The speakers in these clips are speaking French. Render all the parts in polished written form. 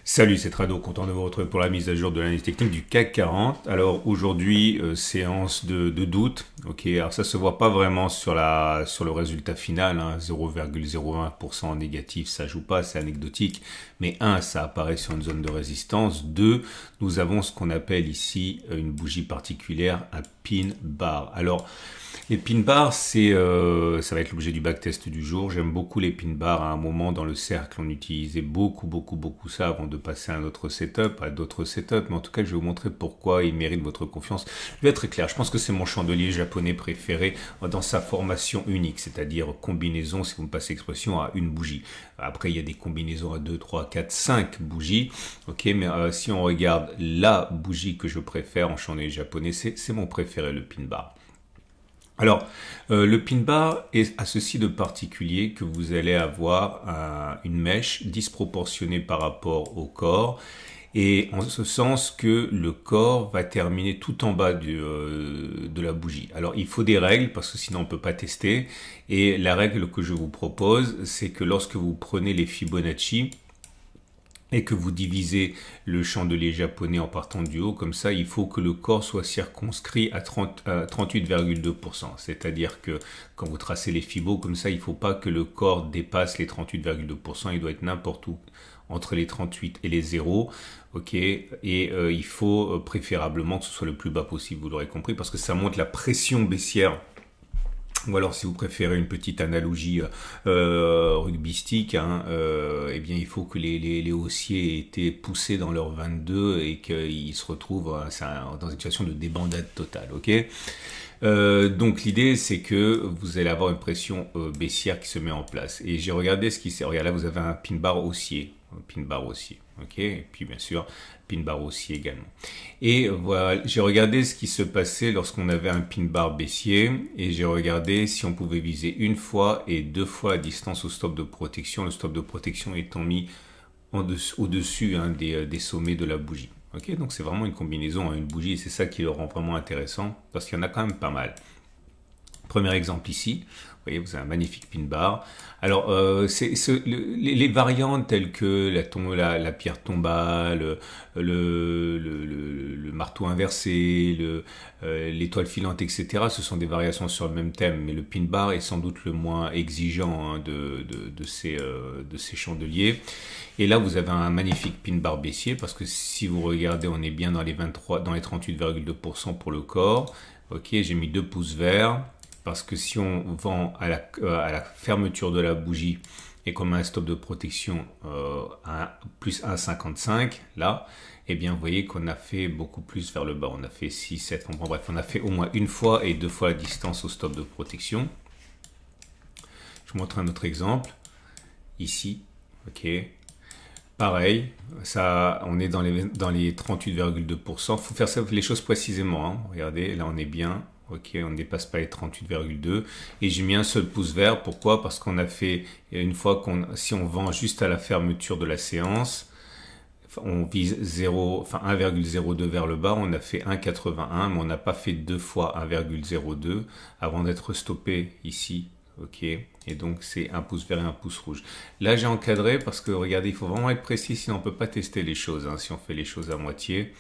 Salut, c'est Trado, content de vous retrouver pour la mise à jour de l'analyse technique du CAC 40. Alors aujourd'hui, séance de doute. Ok, alors ça se voit pas vraiment sur le résultat final, hein, 0,01% négatif, ça joue pas, c'est anecdotique. Mais ça apparaît sur une zone de résistance. 2, nous avons ce qu'on appelle ici une bougie particulière, un pin bar. Alors les pin bars, ça va être l'objet du backtest du jour. J'aime beaucoup les pin bars. À un moment dans le cercle, on utilisait beaucoup ça avant de passer à un autre setup, à d'autres setups. Mais en tout cas, je vais vous montrer pourquoi il mérite votre confiance. Je vais être très clair. Je pense que c'est mon chandelier japonais préféré dans sa formation unique, c'est-à-dire combinaison, si vous me passez l'expression, à une bougie. Après, il y a des combinaisons à 2, 3, 4, 5 bougies. Ok, mais si on regarde la bougie que je préfère en chandelier japonais, c'est mon préféré, le pin bar. Alors, le pin bar a ceci de particulier que vous allez avoir une mèche disproportionnée par rapport au corps, et en ce sens que le corps va terminer tout en bas de la bougie. Alors, il faut des règles parce que sinon on ne peut pas tester, et la règle que je vous propose, c'est que lorsque vous prenez les Fibonacci, et que vous divisez le chandelier japonais en partant du haut, comme ça, il faut que le corps soit circonscrit à 38,2%. C'est-à-dire que quand vous tracez les fibos comme ça, il ne faut pas que le corps dépasse les 38,2%. Il doit être n'importe où entre les 38 et les 0. Ok, et il faut préférablement que ce soit le plus bas possible, vous l'aurez compris, parce que ça montre la pression baissière. Ou alors, si vous préférez une petite analogie rugbystique, eh bien, il faut que les haussiers aient été poussés dans leur 22 et qu'ils se retrouvent dans une situation de débandade totale. Ok. Donc l'idée, c'est que vous allez avoir une pression baissière qui se met en place. Et j'ai regardé ce qui s'est. Regarde, là, vous avez un pin bar haussier. Ok, et puis bien sûr pin bar haussier également. Et voilà, j'ai regardé ce qui se passait lorsqu'on avait un pin bar baissier, et j'ai regardé si on pouvait viser une fois et deux fois la distance au stop de protection, le stop de protection étant mis au-dessus des sommets de la bougie. Ok, donc c'est vraiment une combinaison à une bougie, et c'est ça qui le rend vraiment intéressant, parce qu'il y en a quand même pas mal. Premier exemple ici, vous voyez, vous avez un magnifique pin bar. Alors, les variantes telles que la pierre tombale, le marteau inversé, l'étoile filante, etc., ce sont des variations sur le même thème, mais le pin bar est sans doute le moins exigeant de ces chandeliers. Et là, vous avez un magnifique pin bar baissier, parce que si vous regardez, on est bien dans les 38,2% pour le corps. Ok, j'ai mis 2 pouces verts. Parce que si on vend à la fermeture de la bougie et qu'on met un stop de protection à plus 1,55, là, eh bien, vous voyez qu'on a fait beaucoup plus vers le bas. On a fait 6, 7, bon, bref, on a fait au moins une fois et deux fois la distance au stop de protection. Je vous montre un autre exemple. Ici, ok. Pareil, ça, on est dans les 38,2%. Il faut faire les choses précisément. Hein. Regardez, là, on est bien. Ok, on ne dépasse pas les 38,2 et j'ai mis un seul pouce vert. Pourquoi? Parce qu'on a fait une fois si on vend juste à la fermeture de la séance, on vise 1,02 vers le bas, on a fait 1,81, mais on n'a pas fait deux fois 1,02 avant d'être stoppé ici. Ok, et donc c'est un pouce vert et un pouce rouge. Là j'ai encadré parce que regardez, il faut vraiment être précis, sinon on ne peut pas tester les choses, hein, si on fait les choses à moitié.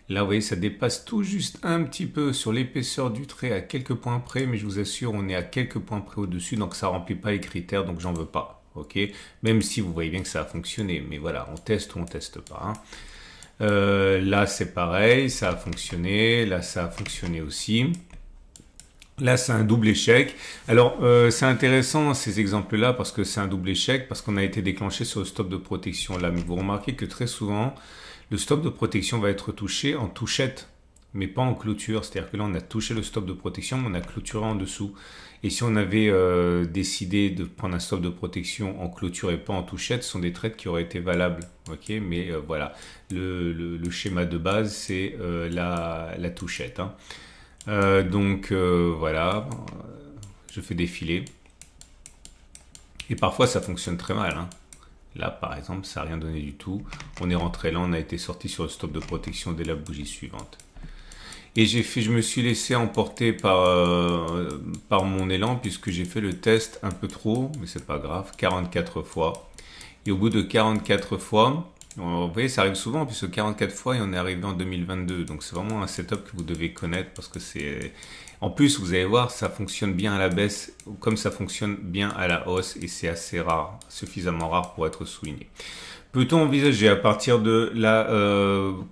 Là, vous voyez, ça dépasse tout juste un petit peu sur l'épaisseur du trait à quelques points près, mais je vous assure, on est à quelques points près au-dessus, donc ça remplit pas les critères, donc j'en veux pas. Ok, même si vous voyez bien que ça a fonctionné, mais voilà, on teste ou on teste pas. Hein. Là, c'est pareil, ça a fonctionné. Là, ça a fonctionné aussi. Là, c'est un double échec. Alors, c'est intéressant ces exemples-là parce que c'est un double échec, parce qu'on a été déclenché sur le stop de protection là. Mais vous remarquez que très souvent, le stop de protection va être touché en touchette, mais pas en clôture. C'est-à-dire que là, on a touché le stop de protection, mais on a clôturé en dessous. Et si on avait décidé de prendre un stop de protection en clôture et pas en touchette, ce sont des trades qui auraient été valables. Ok, mais voilà, le schéma de base, c'est la touchette. Hein. Donc voilà, je fais défiler. Et parfois, ça fonctionne très mal. Hein. Là, par exemple, ça n'a rien donné du tout. On est rentré là, on a été sorti sur le stop de protection dès la bougie suivante. Et je me suis laissé emporter par mon élan puisque j'ai fait le test un peu trop, mais c'est pas grave, 44 fois. Et au bout de 44 fois, Vous voyez, ça arrive souvent, puisque 44 fois, et on est arrivé en 2022. Donc, c'est vraiment un setup que vous devez connaître, parce que c'est... En plus, vous allez voir, ça fonctionne bien à la baisse, comme ça fonctionne bien à la hausse, et c'est assez rare, suffisamment rare pour être souligné. Peut-on envisager, à partir de la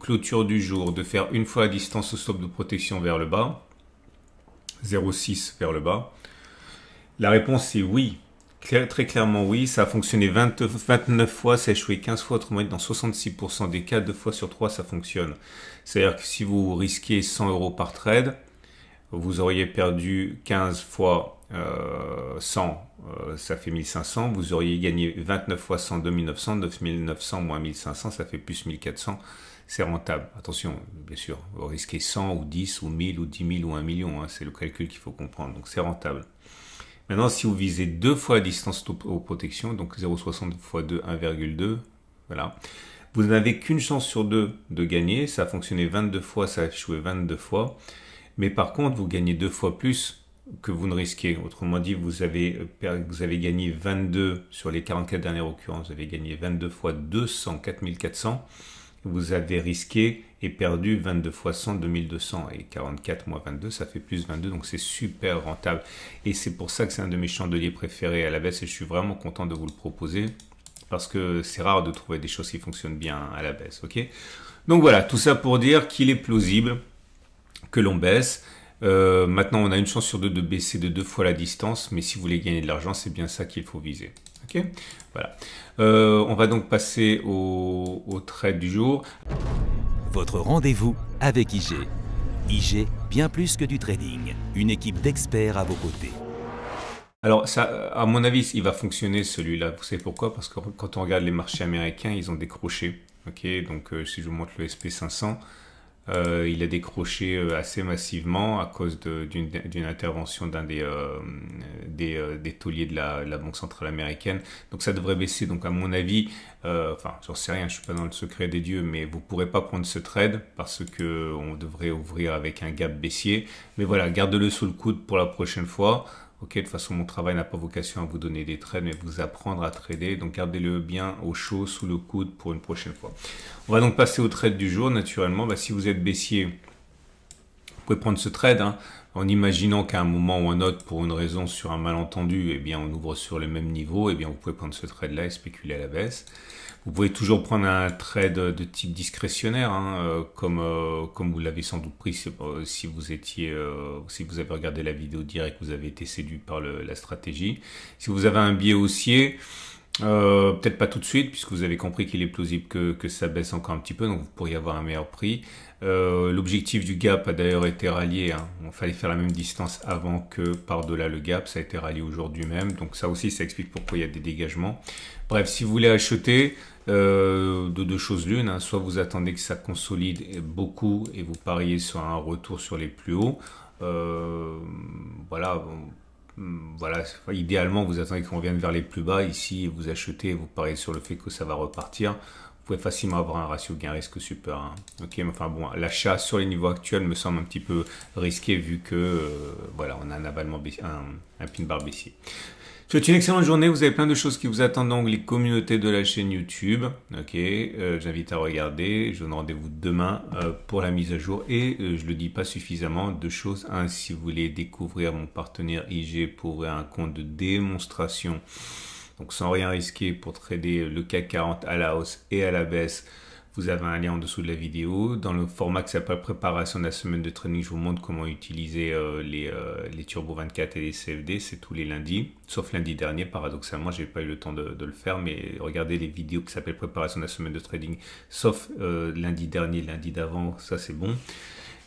clôture du jour, de faire une fois la distance au stop de protection vers le bas, 0,6 vers le bas? La réponse est oui. Très clairement oui, ça a fonctionné 29 fois, ça a échoué 15 fois, autrement dit dans 66% des cas, 2 fois sur 3 ça fonctionne. C'est-à-dire que si vous risquez 100 euros par trade, vous auriez perdu 15 fois 100, ça fait 1500, vous auriez gagné 29 fois 100, 2900, 9900 moins 1500, ça fait plus 1400, c'est rentable. Attention, bien sûr, vous risquez 100 ou 10 ou 1000 ou 10 000 ou 1 million, hein, c'est le calcul qu'il faut comprendre, donc c'est rentable. Maintenant, si vous visez 2 fois la distance aux protections, donc 0,60 fois 2, 1,2, voilà. Vous n'avez qu'une chance sur 2 de gagner. Ça a fonctionné 22 fois, ça a échoué 22 fois. Mais par contre, vous gagnez 2 fois plus que vous ne risquez. Autrement dit, vous avez gagné 22 sur les 44 dernières occurrences. Vous avez gagné 22 fois 200, 4400. Vous avez risqué et perdu 22 fois 100, 2200 et 44 moins 22, ça fait plus 22, donc c'est super rentable. Et c'est pour ça que c'est un de mes chandeliers préférés à la baisse et je suis vraiment content de vous le proposer parce que c'est rare de trouver des choses qui fonctionnent bien à la baisse, ok? Donc voilà, tout ça pour dire qu'il est plausible que l'on baisse. Maintenant, on a une chance sur 2 de baisser de 2 fois la distance, mais si vous voulez gagner de l'argent, c'est bien ça qu'il faut viser. Ok, voilà. On va donc passer au trade du jour. Votre rendez-vous avec IG. IG, bien plus que du trading. Une équipe d'experts à vos côtés. Alors, ça, à mon avis, il va fonctionner celui-là. Vous savez pourquoi? Parce que quand on regarde les marchés américains, ils ont décroché. Ok, donc si je vous montre le SP500, il a décroché assez massivement à cause d'une intervention d'un des tauliers de la Banque centrale américaine. Donc ça devrait baisser. Donc à mon avis, enfin j'en sais rien, je suis pas dans le secret des dieux, mais vous pourrez pas prendre ce trade parce que on devrait ouvrir avec un gap baissier. Mais voilà, gardez-le sous le coude pour la prochaine fois. Ok, de toute façon, mon travail n'a pas vocation à vous donner des trades, mais vous apprendre à trader. Donc, gardez-le bien au chaud, sous le coude pour une prochaine fois. On va donc passer au trade du jour. Naturellement, si vous êtes baissier, vous pouvez prendre ce trade en imaginant qu'à un moment ou un autre, pour une raison, sur un malentendu, eh bien, on ouvre sur le même niveau. Eh bien, vous pouvez prendre ce trade-là et spéculer à la baisse. Vous pouvez toujours prendre un trade de type discrétionnaire, comme vous l'avez sans doute pris si vous avez regardé la vidéo directe, vous avez été séduit par la stratégie. Si vous avez un biais haussier, peut-être pas tout de suite, puisque vous avez compris qu'il est plausible que ça baisse encore un petit peu, donc vous pourriez avoir un meilleur prix. L'objectif du gap a d'ailleurs été rallié. Il fallait faire la même distance avant que par-delà le gap. Ça a été rallié aujourd'hui même. Donc ça aussi, ça explique pourquoi il y a des dégagements. Bref, si vous voulez acheter, de deux choses l'une. Soit vous attendez que ça consolide beaucoup et vous pariez sur un retour sur les plus hauts. Voilà. Voilà, idéalement vous attendez qu'on revienne vers les plus bas ici et vous achetez et vous pariez sur le fait que ça va repartir. Vous pouvez facilement avoir un ratio gain-risque super. Ok, mais enfin bon, l'achat sur les niveaux actuels me semble un petit peu risqué vu que voilà, on a un avalement un pin bar baissier. Je vous souhaite une excellente journée. Vous avez plein de choses qui vous attendent dans l'onglet communauté de la chaîne YouTube. Ok, j'invite à regarder. Je vous donne rendez-vous demain pour la mise à jour. Et je le dis pas suffisamment, deux choses. Un, si vous voulez découvrir mon partenaire IG pour ouvrir un compte de démonstration, donc sans rien risquer pour trader le CAC 40 à la hausse et à la baisse, vous avez un lien en dessous de la vidéo. Dans le format qui s'appelle préparation de la semaine de training, je vous montre comment utiliser les Turbo 24 et les CFD. C'est tous les lundis, sauf lundi dernier. Paradoxalement, j'ai pas eu le temps de le faire, mais regardez les vidéos qui s'appellent préparation de la semaine de trading, sauf lundi dernier, lundi d'avant, ça c'est bon.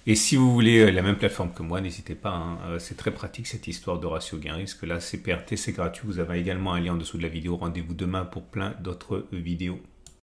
Et si vous voulez la même plateforme que moi, n'hésitez pas, c'est très pratique cette histoire de ratio gain-risque. Là, c'est PRT, c'est gratuit. Vous avez également un lien en dessous de la vidéo. Rendez-vous demain pour plein d'autres vidéos.